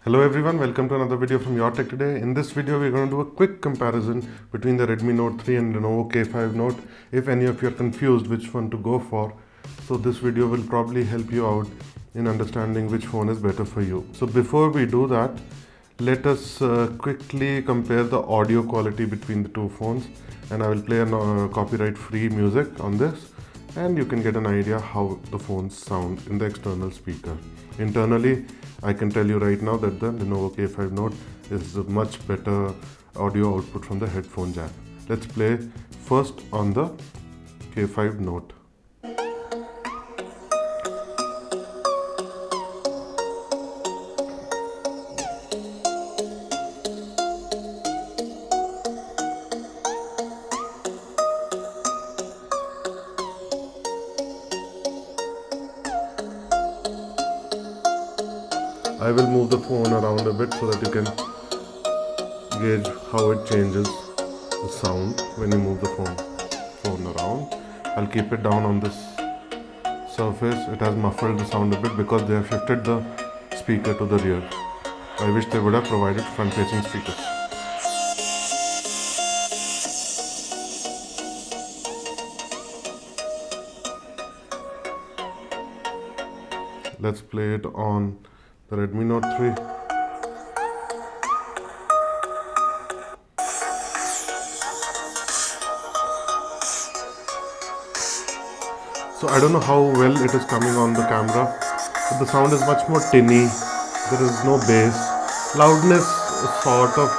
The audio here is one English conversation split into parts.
Hello everyone, welcome to another video from Your Tech Today. In this video, we're going to do a quick comparison between the Redmi Note 3 and Lenovo K5 Note. If any of you are confused which one to go for, so this video will probably help you out in understanding which phone is better for you. So before we do that, let us quickly compare the audio quality between the two phones, and I will play a copyright free music on this, and you can get an idea how the phones sound in the external speaker. Internally, I can tell you right now that the Lenovo K5 Note is a much better audio output from the headphone jack. Let's play first on the K5 Note. I will move the phone around a bit so that you can gauge how it changes the sound when you move the phone around. I'll keep it down on this surface. It has muffled the sound a bit because they have shifted the speaker to the rear. I wish they would have provided front-facing speakers. Let's play it on the Redmi Note 3. So I don't know how well it is coming on the camera, but the sound is much more tinny. There is no bass. Loudness is sort of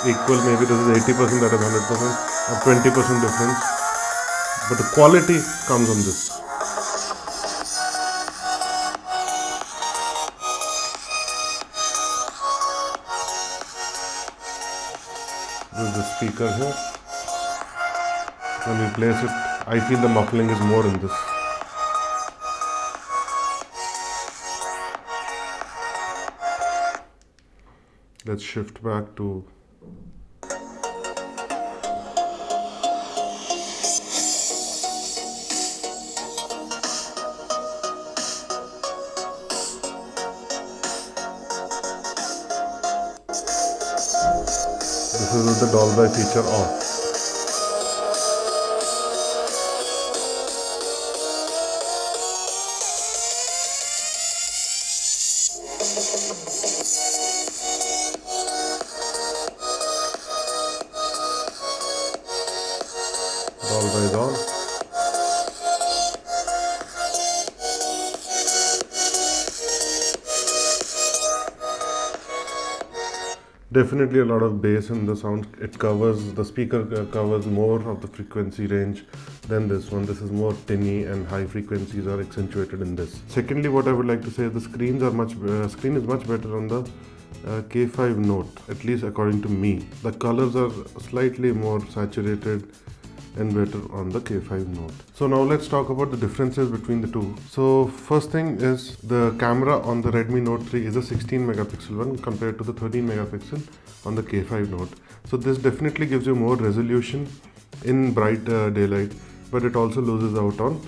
equal. Maybe this is 80%, that is 100%, or 20% difference. But the quality comes on this. This is the speaker here. When we place it, I feel the muffling is more in this. Let's shift back to this is with the Dolby feature off. Dolby is on. Definitely a lot of bass in the sound. It covers, the speaker covers more of the frequency range than this one. This is more tinny and high frequencies are accentuated in this. Secondly, what I would like to say is the screen is much better on the K5 Note, at least according to me. The colors are slightly more saturated and better on the K5 Note. So now let's talk about the differences between the two. So first thing is the camera on the Redmi Note 3 is a 16 megapixel one compared to the 13 megapixel on the K5 Note. So this definitely gives you more resolution in bright daylight, but it also loses out on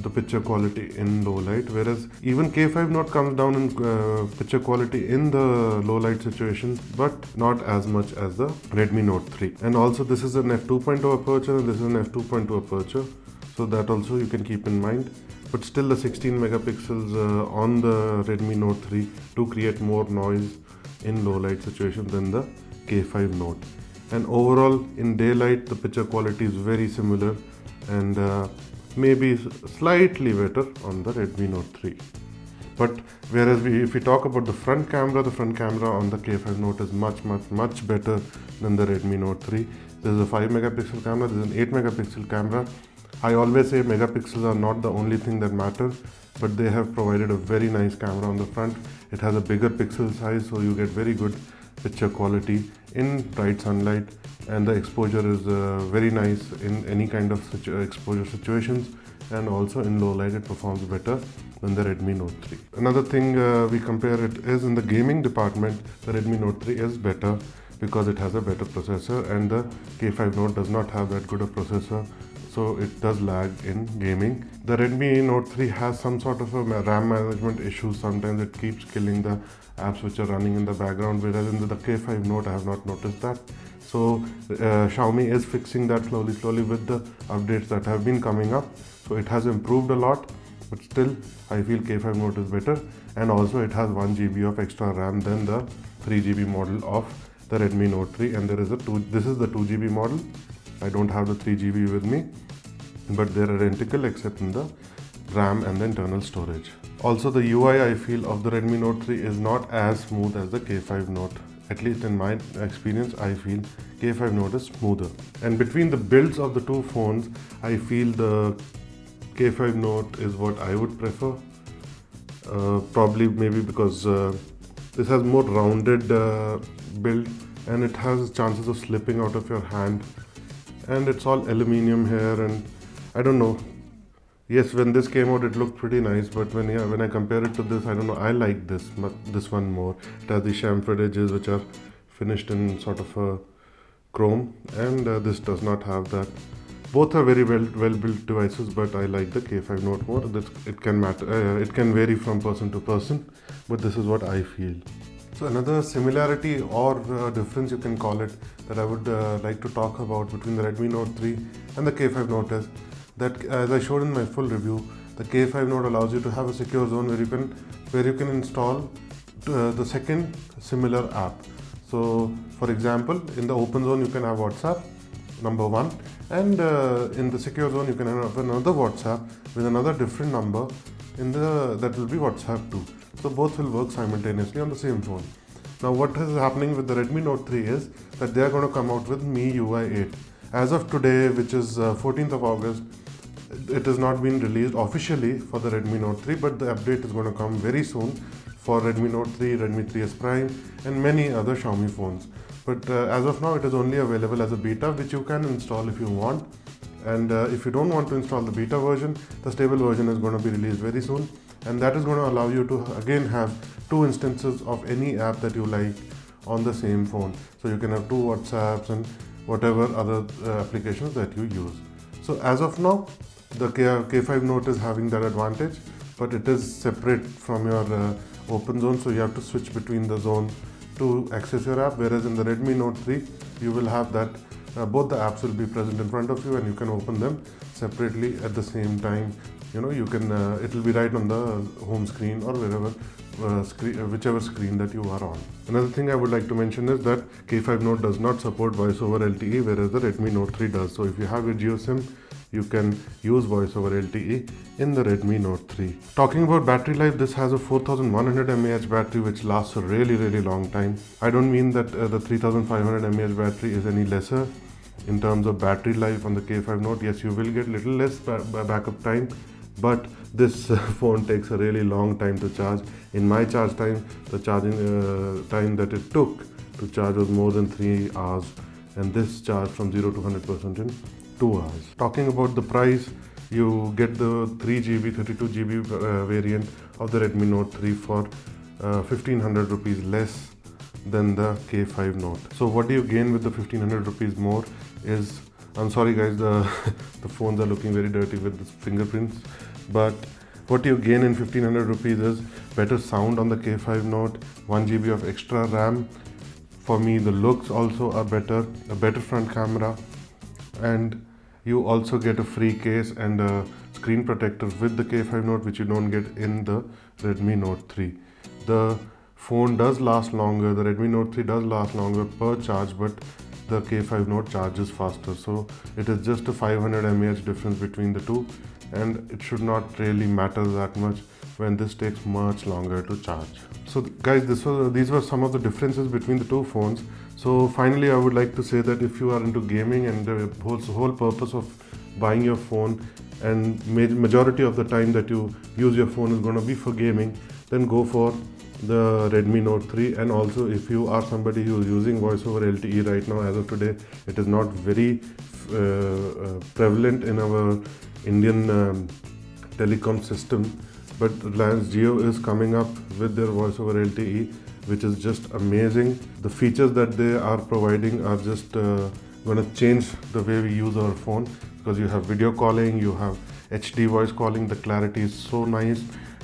the picture quality in low light, whereas even K5 Note comes down in picture quality in the low light situation, but not as much as the Redmi Note 3. And also this is an f2.0 aperture and this is an f2.2 aperture, so that also you can keep in mind. But still the 16 megapixels on the Redmi Note 3 do create more noise in low light situation than the K5 Note. And overall in daylight the picture quality is very similar and maybe slightly better on the Redmi Note 3. But whereas if we talk about the front camera on the K5 Note is much better than the Redmi Note 3. This is a 5 megapixel camera, this is an 8 megapixel camera. I always say megapixels are not the only thing that matter, but they have provided a very nice camera on the front. It has a bigger pixel size, so you get very good picture quality in bright sunlight, and the exposure is very nice in any kind of exposure situations, and also in low light it performs better than the Redmi Note 3. Another thing we compare it is in the gaming department, the Redmi Note 3 is better because it has a better processor and the K5 Note does not have that good a processor. so it does lag in gaming. The Redmi Note 3 has some sort of a RAM management issue. Sometimes it keeps killing the apps which are running in the background, whereas in the K5 Note I have not noticed that. So Xiaomi is fixing that slowly with the updates that have been coming up. So it has improved a lot, but still I feel K5 Note is better, and also it has 1 GB of extra RAM than the 3 GB model of the Redmi Note 3, and there is this is the 2 GB model. I don't have the 3 GB with me, but they're identical except in the RAM and the internal storage. Also, the UI I feel of the Redmi Note 3 is not as smooth as the K5 Note. At least in my experience, I feel K5 Note is smoother. And between the builds of the two phones, I feel the K5 Note is what I would prefer. Probably maybe because this has more rounded build, and it has chances of slipping out of your hand, and it's all aluminium here, and I don't know. Yes, when this came out it looked pretty nice, but when I compare it to this, I don't know, I like this one more. It has the chamfered edges which are finished in sort of a chrome, and this does not have that. Both are very well built devices, but I like the K5 Note more. It can vary from person to person, but this is what I feel. So another similarity or difference you can call it that I would like to talk about between the Redmi Note 3 and the K5 Note is that, as I showed in my full review, the K5 Note allows you to have a secure zone where you can install the second similar app. So for example, in the open zone you can have WhatsApp, number one, and in the secure zone you can have another WhatsApp with another different number that will be WhatsApp 2. So both will work simultaneously on the same phone. Now what is happening with the Redmi Note 3 is that they are going to come out with MIUI 8. As of today, which is 14th of August, it has not been released officially for the Redmi Note 3, but the update is going to come very soon for Redmi Note 3, Redmi 3S Prime, and many other Xiaomi phones. But as of now, it is only available as a beta, which you can install if you want. And if you don't want to install the beta version, the stable version is going to be released very soon, and that is going to allow you to again have two instances of any app that you like on the same phone. So you can have two WhatsApps and whatever other applications that you use. So as of now, the K5 Note is having that advantage, but it is separate from your open zone, so you have to switch between the zones to access your app, whereas in the Redmi Note 3 you will have that both the apps will be present in front of you, and you can open them separately at the same time. You can it will be right on the home screen or wherever whichever screen that you are on. Another thing I would like to mention is that K5 Note does not support voice over LTE, whereas the Redmi Note 3 does. So if you have your JioSIM, you can use voice over LTE in the Redmi Note 3. Talking about battery life, this has a 4100 mAh battery which lasts a really long time. I don't mean that the 3500 mAh battery is any lesser in terms of battery life on the K5 Note. Yes, you will get little less backup time, but this phone takes a really long time to charge. In my charge time, the charging time that it took to charge was more than 3 hours, and this charged from 0 to 100% in 2 hours. Talking about the price, you get the 3 GB, 32 GB variant of the Redmi Note 3 for 1500 rupees less than the K5 Note. So what do you gain with the 1500 rupees more is, I'm sorry guys, the phones are looking very dirty with the fingerprints, but what you gain in 1500 rupees is better sound on the K5 Note, 1 GB of extra RAM. For me, the looks also are better, a better front camera, and you also get a free case and a screen protector with the K5 Note, which you don't get in the Redmi Note 3. The phone does last longer, the Redmi Note 3 does last longer per charge, but the K5 Note charges faster. So it is just a 500 mAh difference between the two, and it should not really matter that much when this takes much longer to charge. So guys, these were some of the differences between the two phones. So finally, I would like to say that if you are into gaming and the whole purpose of buying your phone, and majority of the time that you use your phone is going to be for gaming, then go for the Redmi Note 3. And also, if you are somebody who is using voice over LTE right now, as of today, it is not very prevalent in our Indian telecom system, but Reliance Jio is coming up with their voice over LTE, which is just amazing. The features that they are providing are just going to change the way we use our phone, because you have video calling, you have HD voice calling. The clarity is so nice,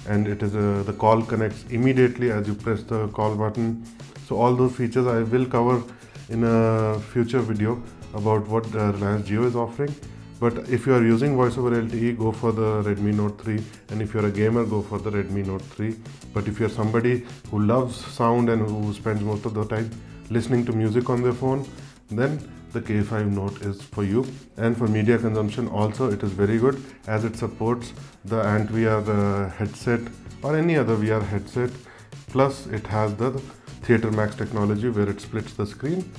and it is the call connects immediately as you press the call button. So all those features I will cover in a future video about what Reliance Jio is offering. But if you are using voice over LTE, go for the Redmi Note 3, and if you're a gamer, go for the Redmi Note 3. But if you're somebody who loves sound and who spends most of the time listening to music on their phone, then the K5 Note is for you. And for media consumption also, it is very good, as it supports the Ant VR headset or any other VR headset. Plus it has the Theatre Max technology, where it splits the screen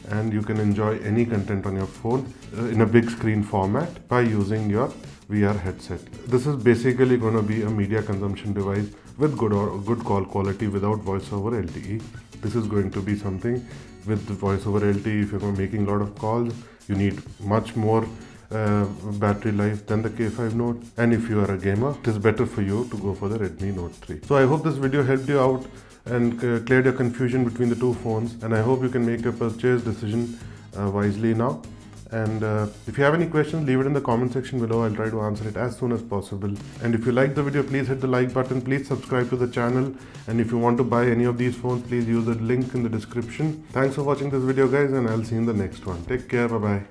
and you can enjoy any content on your phone in a big screen format by using your VR headset. This is basically going to be a media consumption device with good call quality without voice over LTE. This is going to be something with the voice over LTE. If you're making a lot of calls, you need much more battery life than the K5 Note, and if you are a gamer, it is better for you to go for the Redmi Note 3. So I hope this video helped you out and cleared your confusion between the two phones, and I hope you can make your purchase decision wisely now. And if you have any questions, leave it in the comment section below. I'll try to answer it as soon as possible. And if you like the video, please hit the like button. Please subscribe to the channel. And if you want to buy any of these phones, please use the link in the description. Thanks for watching this video, guys, and I'll see you in the next one. Take care. Bye-bye.